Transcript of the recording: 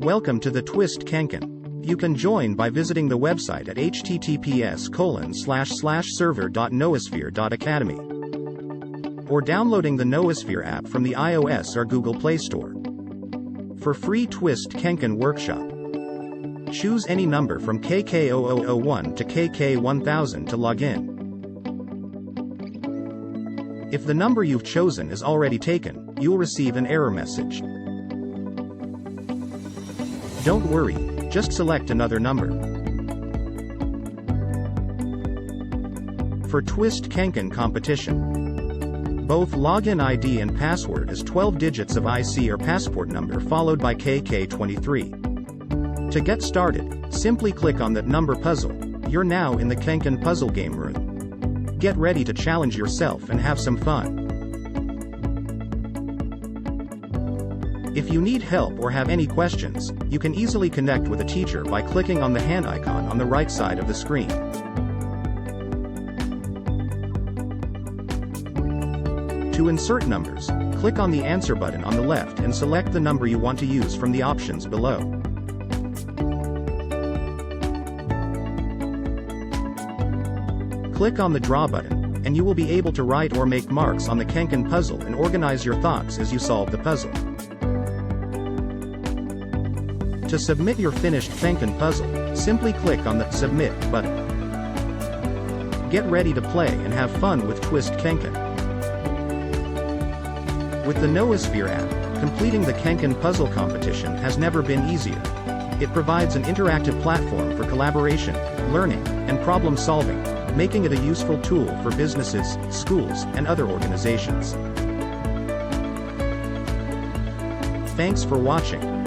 Welcome to the Twist KenKen. You can join by visiting the website at https://server.noosphere.academy or downloading the NOOSPHERE app from the iOS or Google Play Store. For free Twist KenKen workshop, choose any number from KK0001 to KK1000 to log in. If the number you've chosen is already taken, you'll receive an error message. Don't worry, just select another number. For Twist KenKen competition, both login ID and password is 12 digits of IC or passport number followed by KK23. To get started, simply click on that number puzzle. You're now in the KenKen puzzle game room. Get ready to challenge yourself and have some fun. If you need help or have any questions, you can easily connect with a teacher by clicking on the hand icon on the right side of the screen. To insert numbers, click on the answer button on the left and select the number you want to use from the options below. Click on the draw button, and you will be able to write or make marks on the KenKen puzzle and organize your thoughts as you solve the puzzle. To submit your finished KenKen puzzle, simply click on the Submit button. Get ready to play and have fun with Twist KenKen. With the NOOSPHERE app, completing the KenKen puzzle competition has never been easier. It provides an interactive platform for collaboration, learning, and problem solving, making it a useful tool for businesses, schools, and other organizations. Thanks for watching.